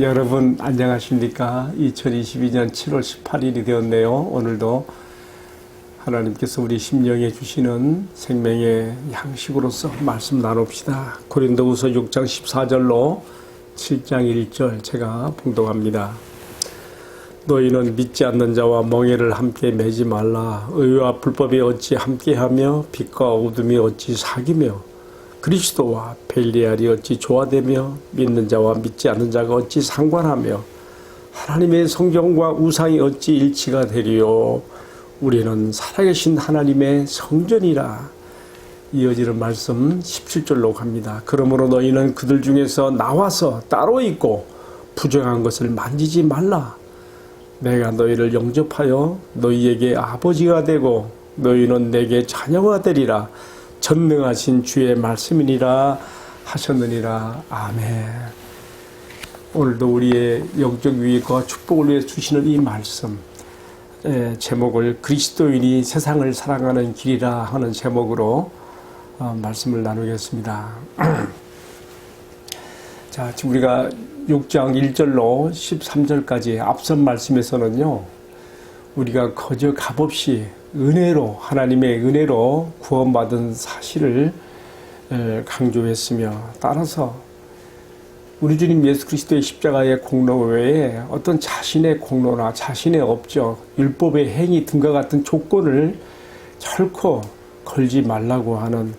여러분 안녕하십니까? 2022년 7월 18일이 되었네요. 오늘도 하나님께서 우리 심령에 주시는 생명의 양식으로서 말씀 나눕시다. 고린도후서 6장 14절로 7장 1절 제가 봉독합니다. 너희는 믿지 않는 자와 멍에를 함께 매지 말라. 의와 불법이 어찌 함께하며 빛과 어둠이 어찌 사귀며 그리스도와 벨리알이 어찌 조화되며 믿는 자와 믿지 않는 자가 어찌 상관하며 하나님의 성경과 우상이 어찌 일치가 되리요. 우리는 살아계신 하나님의 성전이라. 이어지는 말씀 17절로 갑니다. 그러므로 너희는 그들 중에서 나와서 따로 있고 부정한 것을 만지지 말라. 내가 너희를 영접하여 너희에게 아버지가 되고 너희는 내게 자녀가 되리라. 전능하신 주의 말씀이니라 하셨느니라. 아멘. 오늘도 우리의 영적 유익과 축복을 위해 주시는 이 말씀, 제목을 그리스도인이 세상을 사랑하는 길이라 하는 제목으로 말씀을 나누겠습니다. 자, 지금 우리가 6장 1절로 13절까지 앞선 말씀에서는요, 우리가 거저 값없이 은혜로, 하나님의 은혜로 구원받은 사실을 강조했으며, 따라서 우리 주님 예수 그리스도의 십자가의 공로 외에 어떤 자신의 공로나 자신의 업적, 율법의 행위 등과 같은 조건을 결코 걸지 말라고 하는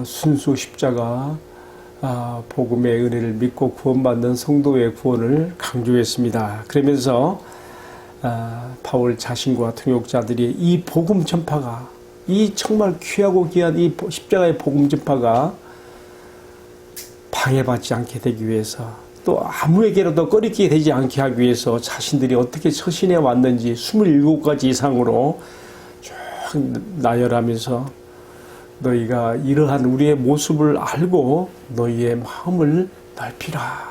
순수 십자가 복음의 은혜를 믿고 구원받는 성도의 구원을 강조했습니다. 그러면서 바울 자신과 동역자들이 이 복음 전파가, 이 정말 귀하고 귀한 이 십자가의 복음 전파가 방해받지 않게 되기 위해서, 또 아무에게라도 꺼리게 되지 않게 하기 위해서 자신들이 어떻게 처신해 왔는지 27가지 이상으로 쭉 나열하면서 너희가 이러한 우리의 모습을 알고 너희의 마음을 넓히라.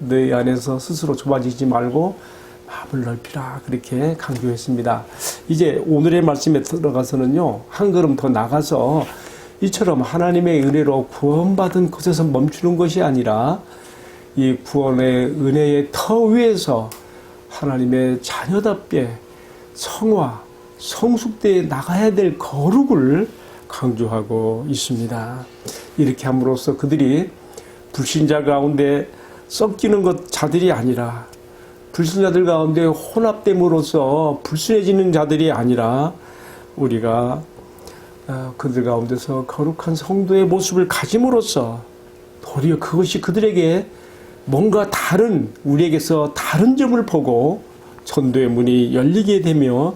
너희 안에서 스스로 좁아지지 말고 마음을 넓히라. 그렇게 강조했습니다. 이제 오늘의 말씀에 들어가서는요, 한 걸음 더 나가서 이처럼 하나님의 은혜로 구원받은 것에서 멈추는 것이 아니라 이 구원의 은혜의 터 위에서 하나님의 자녀답게 성화, 성숙되어 나가야 될 거룩을 강조하고 있습니다. 이렇게 함으로써 그들이 불신자 가운데 섞이는 것 자들이 아니라, 불신자들 가운데 혼합됨으로써 불순해지는 자들이 아니라, 우리가 그들 가운데서 거룩한 성도의 모습을 가짐으로써 도리어 그것이 그들에게 뭔가 다른, 우리에게서 다른 점을 보고 전도의 문이 열리게 되며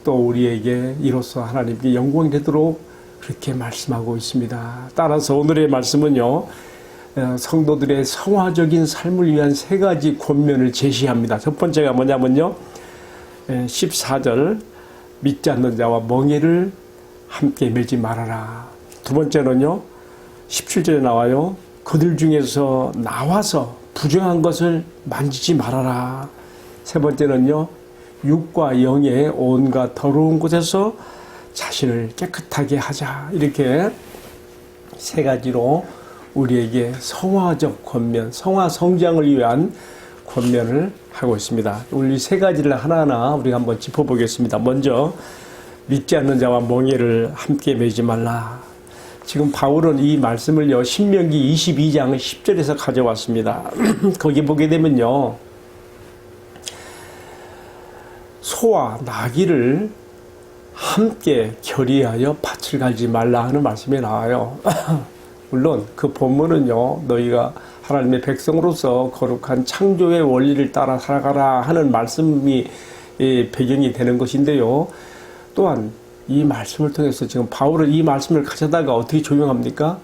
또 우리에게 이로써 하나님께 영광이 되도록 그렇게 말씀하고 있습니다. 따라서 오늘의 말씀은요, 성도들의 성화적인 삶을 위한 세 가지 권면을 제시합니다. 첫 번째가 뭐냐면요, 14절 믿지 않는 자와 멍에를 함께 매지 말아라. 두 번째는요, 17절에 나와요, 그들 중에서 나와서 부정한 것을 만지지 말아라. 세 번째는요, 육과 영의 온갖 더러운 곳에서 자신을 깨끗하게 하자. 이렇게 세 가지로 우리에게 성화적 권면, 성화 성장을 위한 권면을 하고 있습니다. 우리 세 가지를 하나하나 우리가 한번 짚어보겠습니다. 먼저 믿지 않는 자와 멍에를 함께 매지 말라. 지금 바울은 이 말씀을요, 신명기 22장 10절에서 가져왔습니다. 거기 보게 되면요, 소와 나귀를 함께 결의하여 밭을 갈지 말라 하는 말씀이 나와요. 물론 그 본문은요, 너희가 하나님의 백성으로서 거룩한 창조의 원리를 따라 살아가라 하는 말씀이 배경이 되는 것인데요, 또한 이 말씀을 통해서 지금 바울은 이 말씀을 가져다가 어떻게 조명합니까?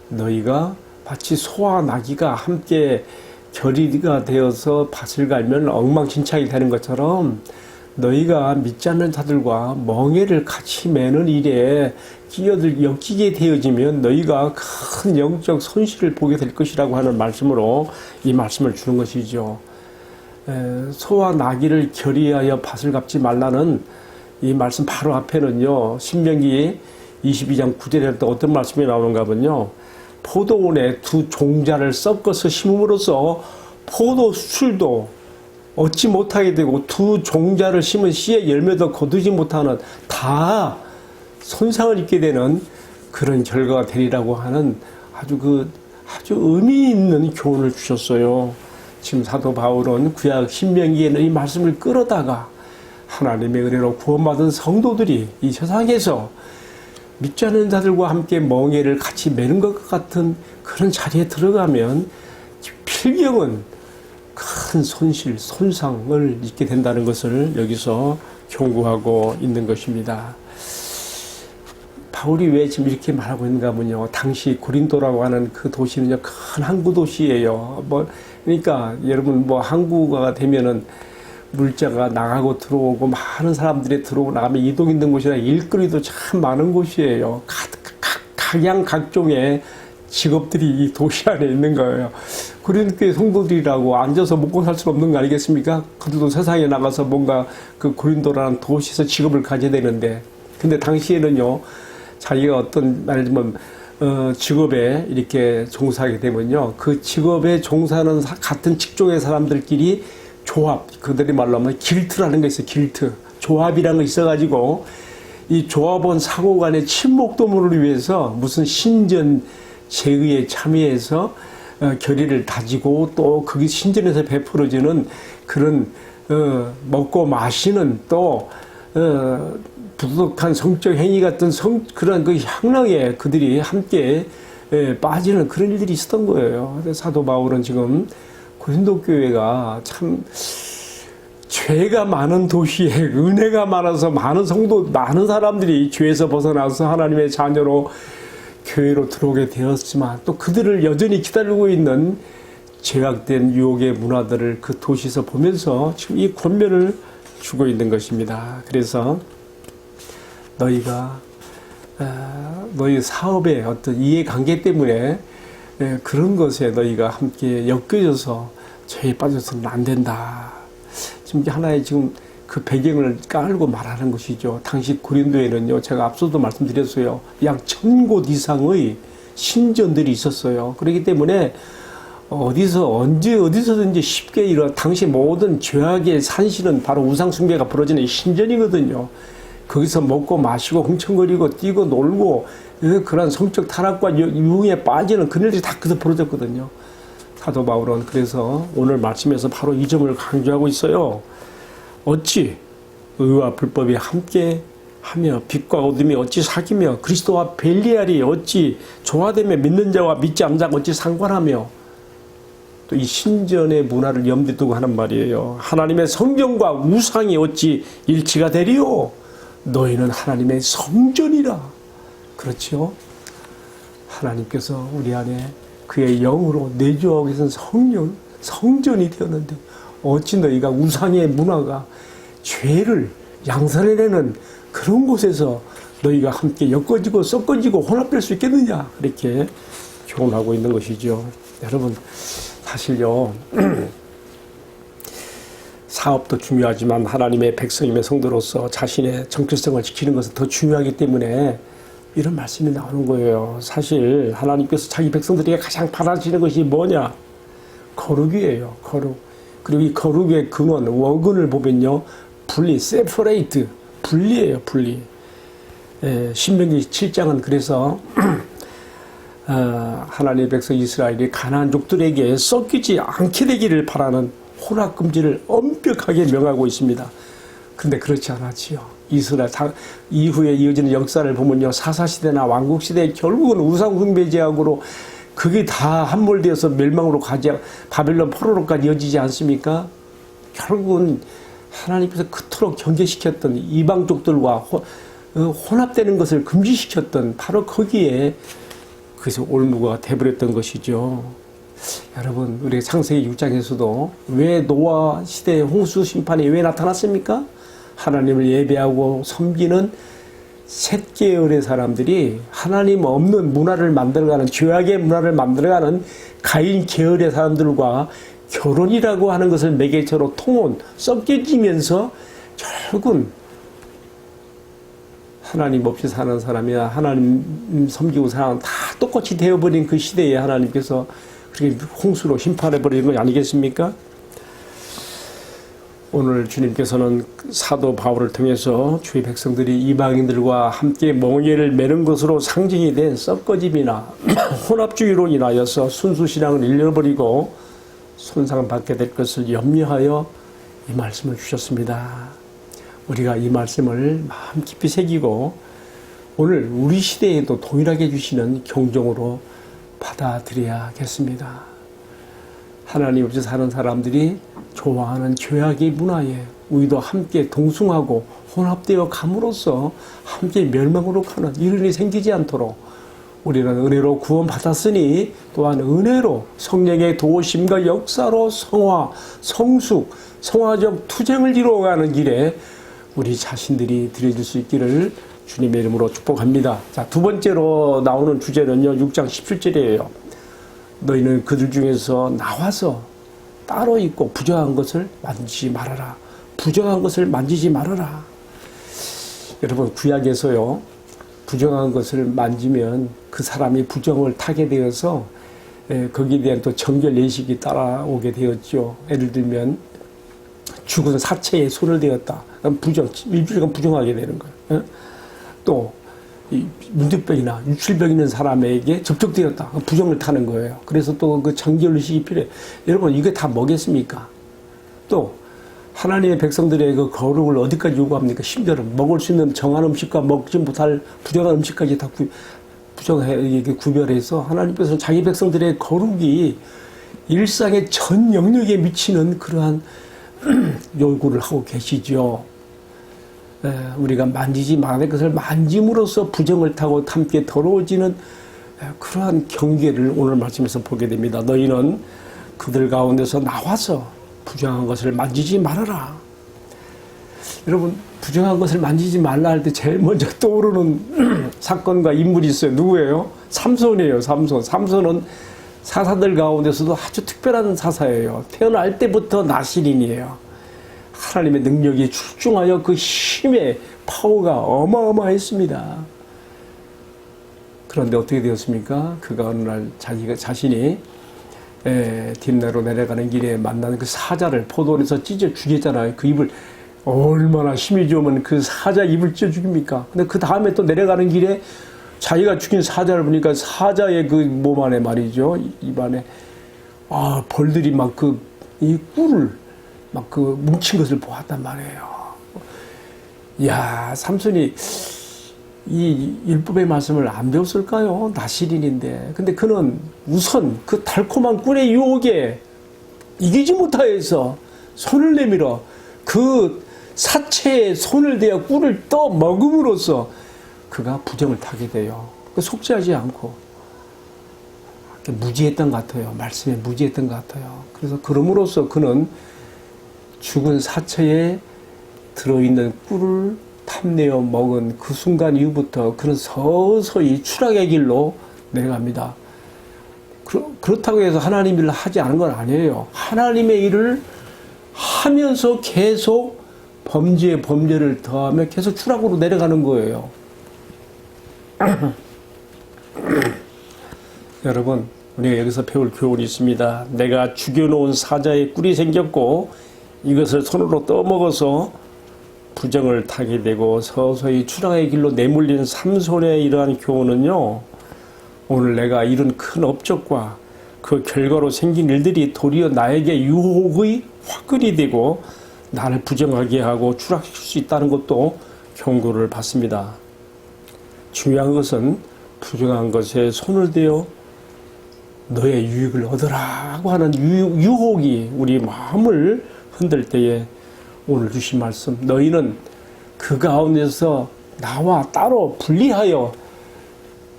너희가 마치 소와 나귀가 함께 결의가 되어서 밭을 갈면 엉망진창이 되는 것처럼 너희가 믿지 않는 자들과 멍에를 같이 매는 일에 엮이게 되어지면 너희가 큰 영적 손실을 보게 될 것이라고 하는 말씀으로 이 말씀을 주는 것이죠. 소와 나귀를 결의하여 밭을 갚지 말라는 이 말씀 바로 앞에는요, 신명기 22장 9절에 또 어떤 말씀이 나오는가 하면요, 포도원에 두 종자를 섞어서 심음으로써 포도 수출도 얻지 못하게 되고 두 종자를 심은 씨의 열매도 거두지 못하는 다 손상을 입게 되는 그런 결과가 되리라고 하는 아주 의미 있는 교훈을 주셨어요. 지금 사도 바울은 구약 신명기에는 이 말씀을 끌어다가 하나님의 은혜로 구원받은 성도들이 이 세상에서 믿지 않는 자들과 함께 멍에를 같이 매는 것 같은 그런 자리에 들어가면 필경은 큰 손실, 손상을 입게 된다는 것을 여기서 경고하고 있는 것입니다. 바울이 왜 지금 이렇게 말하고 있는가 하면요. 당시 고린도라고 하는 그 도시는요, 큰 항구 도시예요. 그러니까 여러분 항구가 되면은 물자가 나가고 들어오고 많은 사람들이 들어오고 나가면 이동 있는 곳이라 일거리도 참 많은 곳이에요. 각양각종의 직업들이 이 도시 안에 있는 거예요. 고린도교회 성도들이라고 앉아서 먹고 살 수는 없는 거 아니겠습니까? 그들도 세상에 나가서 뭔가 그 고린도라는 도시에서 직업을 가져야 되는데, 근데 당시에는요, 자기가 어떤 말을 들면 직업에 이렇게 종사하게 되면요, 그 직업에 종사하는 같은 직종의 사람들끼리 조합, 그들이 말로 하면 길트라는 게 있어요. 길트. 조합이라는 거 있어가지고 이 조합원 상호 간의 친목 도모를 위해서 무슨 신전 제의에 참여해서 결의를 다지고 또 그게 신전에서 베풀어지는 그런 먹고 마시는 또 부득한 성적 행위 같은 그런 그 향락에 그들이 함께 빠지는 그런 일들이 있었던 거예요. 사도 바울은 지금 고린도 교회가 참 죄가 많은 도시에 은혜가 많아서 많은 사람들이 죄에서 벗어나서 하나님의 자녀로 교회로 들어오게 되었지만 또 그들을 여전히 기다리고 있는 죄악된 유혹의 문화들을 그 도시에서 보면서 지금 이 권면을 주고 있는 것입니다. 그래서 너희가 너희 사업의 어떤 이해관계 때문에 그런 것에 너희가 함께 엮여져서 죄에 빠져서는 안 된다. 지금 하나의 지금 그 배경을 깔고 말하는 것이죠. 당시 고린도에는요, 제가 앞서도 말씀드렸어요. 약 1000곳 이상의 신전들이 있었어요. 그렇기 때문에 어디서든지 쉽게 당시 모든 죄악의 산실은 바로 우상숭배가 벌어지는 신전이거든요. 거기서 먹고 마시고 흥청거리고 뛰고 놀고 그런 성적 타락과 유흥에 빠지는 그런 일들이 다 그래서 벌어졌거든요. 사도 바울은 그래서 오늘 말씀에서 바로 이 점을 강조하고 있어요. 어찌 의와 불법이 함께 하며 빛과 어둠이 어찌 사귀며 그리스도와 벨리알이 어찌 조화되며 믿는 자와 믿지 않는 자가 어찌 상관하며, 또 이 신전의 문화를 염두에 두고 하는 말이에요. 하나님의 성전과 우상이 어찌 일치가 되리요? 너희는 하나님의 성전이라. 그렇죠? 하나님께서 우리 안에 그의 영으로 내주하고 계신 성전이 되었는데 어찌 너희가 우상의 문화가 죄를 양산해내는 그런 곳에서 너희가 함께 엮어지고 섞어지고 혼합될 수 있겠느냐, 이렇게 교훈하고 있는 것이죠. 여러분, 사실요, 사업도 중요하지만 하나님의 백성임의 성도로서 자신의 정체성을 지키는 것은 더 중요하기 때문에 이런 말씀이 나오는 거예요. 사실 하나님께서 자기 백성들에게 가장 바라시는 것이 뭐냐? 거룩이에요. 거룩. 그리고 이 거룩의 근원, 원근을 보면요, 분리, 세퍼레이트, 분리예요. 분리. 신명기 7장은 그래서 하나님의 백성 이스라엘이 가나안 족들에게 섞이지 않게 되기를 바라는 혼합금지를 엄격하게 명하고 있습니다. 근데 그렇지 않았지요. 이스라엘 이후에 이어지는 역사를 보면요, 사사시대나 왕국시대 결국은 우상숭배제약으로 그게 다 함몰되어서 멸망으로 가지, 바벨론 포로로까지 이어지지 않습니까? 결국은 하나님께서 그토록 경계시켰던 이방족들과 혼합되는 것을 금지시켰던 바로 거기에 그래서 올무가 돼버렸던 것이죠. 여러분, 우리 창세기 6장에서도 왜 노아 시대의 홍수 심판이 왜 나타났습니까? 하나님을 예배하고 섬기는 셋 계열의 사람들이 하나님 없는 문화를 만들어가는, 죄악의 문화를 만들어가는 가인 계열의 사람들과 결혼이라고 하는 것을 매개체로 섞여지면서 결국은 하나님 없이 사는 사람이야 하나님 섬기고 사는 다 똑같이 되어버린 그 시대에 하나님께서 그렇게 홍수로 심판해버리는 거 아니겠습니까? 오늘 주님께서는 사도 바울을 통해서 주의 백성들이 이방인들과 함께 멍에를 매는 것으로 상징이 된 썩거짐이나 혼합주의로 인하여서 순수신앙을 잃어버리고 손상받게 될 것을 염려하여 이 말씀을 주셨습니다. 우리가 이 말씀을 마음 깊이 새기고 오늘 우리 시대에도 동일하게 주시는 경종으로 받아들여야겠습니다. 하나님 없이 사는 사람들이 좋아하는 죄악의 문화에 우리도 함께 동승하고 혼합되어 감으로써 함께 멸망으로 가는 이런 일이 생기지 않도록 우리는 은혜로 구원받았으니 또한 은혜로 성령의 도우심과 역사로 성화, 성숙, 성화적 투쟁을 이루어가는 길에 우리 자신들이 들여질 수 있기를 주님의 이름으로 축복합니다. 자, 두 번째로 나오는 주제는요, 6장 17절이에요. 너희는 그들 중에서 나와서 따로 있고 부정한 것을 만지지 말아라. 부정한 것을 만지지 말아라. 여러분, 구약에서요, 부정한 것을 만지면 그 사람이 부정을 타게 되어서 거기에 대한 또 정결 예식이 따라오게 되었죠. 예를 들면 죽은 사체에 손을 대었다. 그럼 일주일간 부정하게 되는 거예요. 또 문득병이나 유출병 있는 사람에게 접촉되었다. 부정을 타는 거예요. 그래서 또 그 정결 의식이 필요해. 여러분, 이게 다 뭐겠습니까? 또 하나님의 백성들의 그 거룩을 어디까지 요구합니까? 심지어는 먹을 수 있는 정한 음식과 먹지 못할 부정한 음식까지 다 구별해서 하나님께서는 자기 백성들의 거룩이 일상의 전 영역에 미치는 그러한 요구를 하고 계시죠. 우리가 만지지 말아야 될 것을 만짐으로써 부정을 타고 함께 더러워지는 그러한 경계를 오늘 말씀에서 보게 됩니다. 너희는 그들 가운데서 나와서 부정한 것을 만지지 말아라. 여러분, 부정한 것을 만지지 말라 할 때 제일 먼저 떠오르는 사건과 인물이 있어요. 누구예요? 삼손이에요. 삼손은 사사들 가운데서도 아주 특별한 사사예요. 태어날 때부터 나시린이에요. 하나님의 능력이 출중하여 그 힘의 파워가 어마어마했습니다. 그런데 어떻게 되었습니까? 그가 어느 날 자신이 딥내로 내려가는 길에 만나는 그 사자를 포도원에서 찢어 죽였잖아요. 그 입을 얼마나 힘이 좋으면 그 사자 입을 찢어 죽입니까? 근데 그 다음에 또 내려가는 길에 자기가 죽인 사자를 보니까 사자의 그 몸 안에 말이죠. 입안에 벌들이 막 이 꿀을 막 뭉친 것을 보았단 말이에요. 야, 삼손이 이 율법의 말씀을 안 배웠을까요? 나시린인데. 근데 그는 우선 그 달콤한 꿀의 유혹에 이기지 못하여서 손을 내밀어 그 사체에 손을 대어 꿀을 떠 먹음으로써 그가 부정을 타게 돼요. 속죄하지 않고 무지했던 것 같아요. 말씀에 무지했던 것 같아요. 그래서 그럼으로써 그는 죽은 사체에 들어있는 꿀을 탐내어 먹은 그 순간 이후부터 그는 서서히 추락의 길로 내려갑니다. 그렇다고 해서 하나님 일을 하지 않은 건 아니에요. 하나님의 일을 하면서 계속 범죄를 더하며 계속 추락으로 내려가는 거예요. 여러분, 우리가 여기서 배울 교훈이 있습니다. 내가 죽여놓은 사자의 꿀이 생겼고 이것을 손으로 떠먹어서 부정을 타게 되고 서서히 추락의 길로 내몰리는 삼손의 이러한 교훈은요, 오늘 내가 이룬 큰 업적과 그 결과로 생긴 일들이 도리어 나에게 유혹의 화근이 되고 나를 부정하게 하고 추락시킬 수 있다는 것도 경고를 받습니다. 중요한 것은 부정한 것에 손을 대어 너의 유익을 얻으라고 하는 유혹이 우리 마음을 흔들 때에 오늘 주신 말씀, 너희는 그 가운데서 나와 따로 분리하여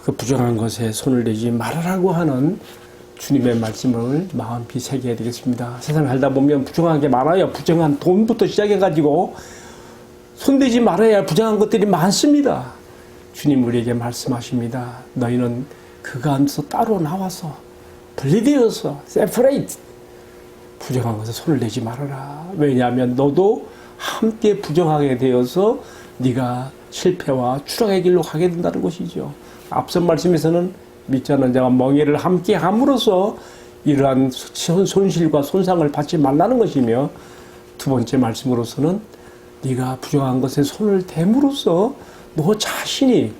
그 부정한 것에 손을 대지 말아라고 하는 주님의 말씀을 마음피 새겨야 되겠습니다. 세상을 살다 보면 부정한 게 많아요. 부정한 돈부터 시작해가지고 손대지 말아야 할 부정한 것들이 많습니다. 주님 우리에게 말씀하십니다. 너희는 그 가운데서 따로 나와서 분리되어서 separate, 부정한 것에 손을 대지 말아라. 왜냐하면 너도 함께 부정하게 되어서 네가 실패와 추락의 길로 가게 된다는 것이죠. 앞선 말씀에서는 믿지 않는 자가 멍에를 함께 함으로써 이러한 손실과 손상을 받지 말라는 것이며, 두 번째 말씀으로서는 네가 부정한 것에 손을 댐으로써 너 자신이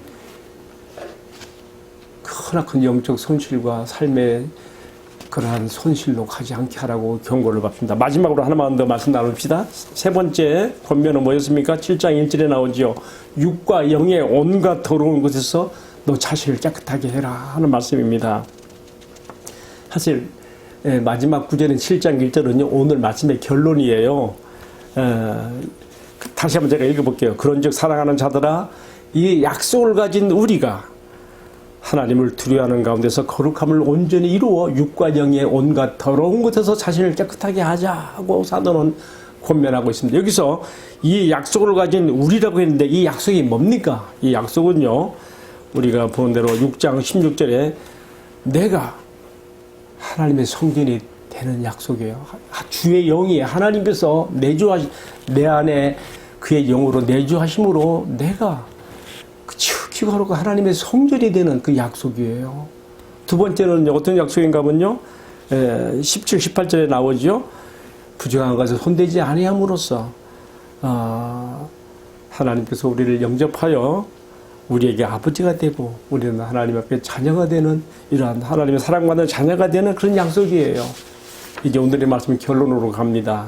크나큰 영적 손실과 삶의 그러한 손실로 가지 않게 하라고 경고를 받습니다. 마지막으로 하나만 더 말씀 나눕시다. 세 번째 권면은 뭐였습니까? 7장 1절에 나오지요. 육과 영의 온갖 더러운 것에서 너 자신을 깨끗하게 해라 하는 말씀입니다. 사실 마지막 구절인 7장 1절은요, 오늘 말씀의 결론이에요. 다시 한번 제가 읽어볼게요. 그런즉 사랑하는 자들아, 이 약속을 가진 우리가 하나님을 두려워하는 가운데서 거룩함을 온전히 이루어 육과 영의 온갖 더러운 것에서 자신을 깨끗하게 하자고 사도는 권면하고 있습니다. 여기서 이 약속을 가진 우리라고 했는데 이 약속이 뭡니까? 이 약속은요, 우리가 보는 대로 6장 16절에 내가 하나님의 성전이 되는 약속이에요. 주의 영이 하나님께서 내 안에 그의 영으로 내주하심으로 내가 지극히 거룩한 하나님의 성전이 되는 그 약속이에요. 두 번째는 어떤 약속인가 하면요, 17, 18절에 나오죠. 부정한 것에 손대지 아니함으로써 하나님께서 우리를 영접하여 우리에게 아버지가 되고 우리는 하나님 앞에 자녀가 되는, 이러한 하나님의 사랑받는 자녀가 되는 그런 약속이에요. 이제 오늘의 말씀 결론으로 갑니다.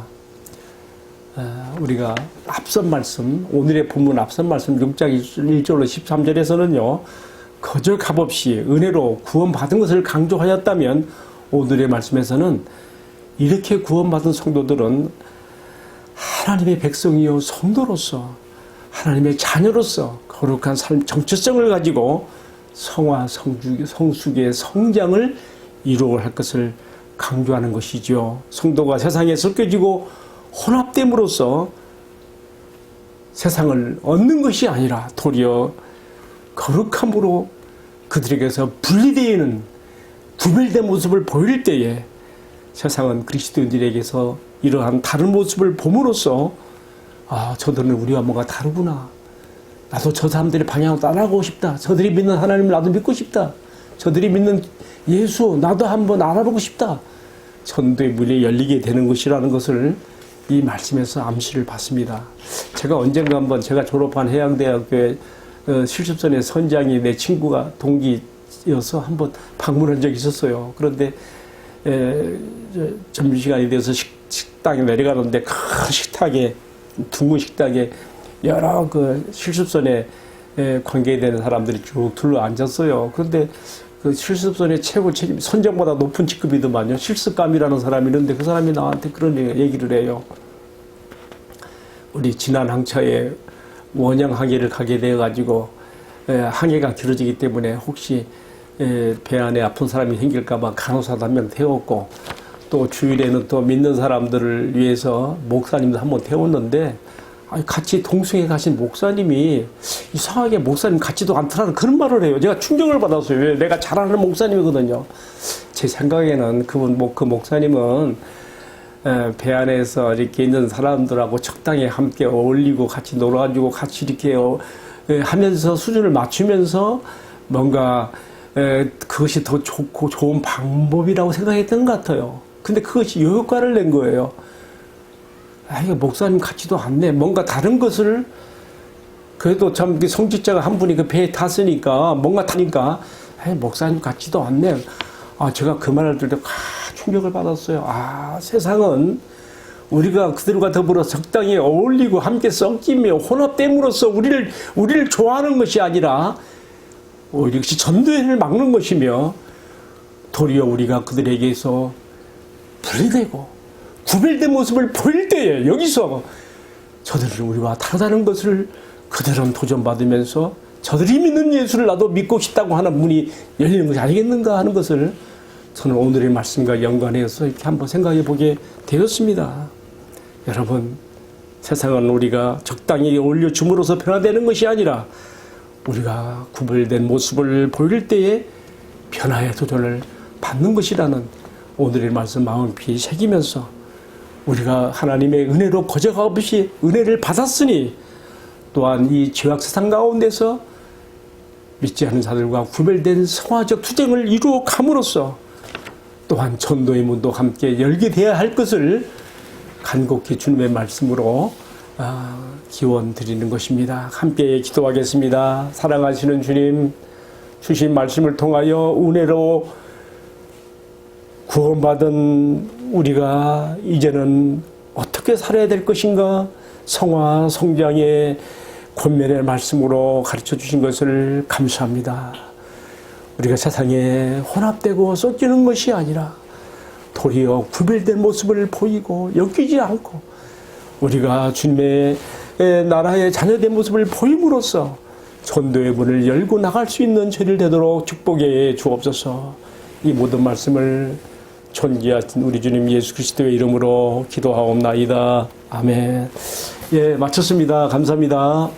우리가 앞선 말씀, 오늘의 본문 앞선 말씀 6장 1절로 13절에서는요, 거절 값없이 은혜로 구원받은 것을 강조하였다면, 오늘의 말씀에서는 이렇게 구원받은 성도들은 하나님의 백성이요 성도로서, 하나님의 자녀로서 거룩한 삶, 정체성을 가지고 성화, 성숙의 성장을 이루어야 할 것을 강조하는 것이죠. 성도가 세상에 섞여지고 혼합됨으로써 세상을 얻는 것이 아니라 도리어 거룩함으로 그들에게서 분리되는 구별된 모습을 보일 때에 세상은 그리스도인들에게서 이러한 다른 모습을 봄으로써 저들은 우리와 뭔가 다르구나. 나도 저 사람들의 방향을 따라가고 싶다. 저들이 믿는 하나님을 나도 믿고 싶다. 저들이 믿는 예수 나도 한번 알아보고 싶다. 전도의 문이 열리게 되는 것이라는 것을 이 말씀에서 암시를 받습니다. 제가 언젠가 한번 제가 졸업한 해양대학교의 실습선의 선장이 내 친구가 동기여서 한번 방문한 적이 있었어요. 그런데 점심시간이 돼서 식당에 내려가는데 큰 식탁에, 둥근 식탁에 여러 그 실습선에 관계되는 사람들이 쭉 둘러 앉았어요. 그런데 그 실습선의 최고 책임, 선장보다 높은 직급이더만요. 실습감이라는 사람이 있는데 그 사람이 나한테 그런 얘기를 해요. 우리 지난 항차에 원양 항해를 가게 되어가지고 항해가 길어지기 때문에 혹시 배 안에 아픈 사람이 생길까봐 간호사도 한 명 태웠고, 또 주일에는 또 믿는 사람들을 위해서 목사님도 한 번 태웠는데, 같이 동승에 가신 목사님이 이상하게 목사님 같지도 않더라는 그런 말을 해요. 제가 충격을 받았어요. 왜? 내가 잘 아는 목사님이거든요. 제 생각에는 그 목사님은 배 안에서 이렇게 있는 사람들하고 적당히 함께 어울리고 같이 놀아가지고 같이 이렇게 하면서 수준을 맞추면서 뭔가 그것이 더 좋고 좋은 방법이라고 생각했던 것 같아요. 근데 그것이 효과를 낸 거예요. 이거 목사님 같지도 않네. 뭔가 다른 것을, 그래도 참 성직자가 한 분이 그 배에 탔으니까 뭔가 타니까 목사님 같지도 않네. 제가 그 말을 들을 때 충격을 받았어요. 세상은 우리가 그들과 더불어 적당히 어울리고 함께 섞이며 혼합됨으로써 우리를 좋아하는 것이 아니라 이것이 전도회를 막는 것이며, 도리어 우리가 그들에게서 분리되고 구별된 모습을 보일 때에 여기서 저들은 우리와 다르다는 것을 그들은 도전받으면서 저들이 믿는 예수를 나도 믿고 싶다고 하는 문이 열리는 것이 아니겠는가 하는 것을 저는 오늘의 말씀과 연관해서 이렇게 한번 생각해 보게 되었습니다. 여러분, 세상은 우리가 적당히 올려줌으로써 변화되는 것이 아니라 우리가 구별된 모습을 보일 때에 변화의 도전을 받는 것이라는 오늘의 말씀 마음 깊이 새기면서, 우리가 하나님의 은혜로 거저가 없이 은혜를 받았으니 또한 이 죄악 세상 가운데서 믿지 않는 자들과 구별된 성화적 투쟁을 이루어 감으로써 또한 전도의 문도 함께 열게 되어야 할 것을 간곡히 주님의 말씀으로 기원 드리는 것입니다. 함께 기도하겠습니다. 사랑하시는 주님, 주신 말씀을 통하여 은혜로 구원받은 우리가 이제는 어떻게 살아야 될 것인가, 성화 성장의 권면의 말씀으로 가르쳐 주신 것을 감사합니다. 우리가 세상에 혼합되고 쏟기는 것이 아니라 도리어 구별된 모습을 보이고 엮이지 않고 우리가 주님의 나라의 자녀된 모습을 보임으로써 전도의 문을 열고 나갈 수 있는 죄를 되도록 축복해 주옵소서. 이 모든 말씀을 존귀하신 우리 주님 예수 그리스도의 이름으로 기도하옵나이다. 아멘. 예, 마쳤습니다. 감사합니다.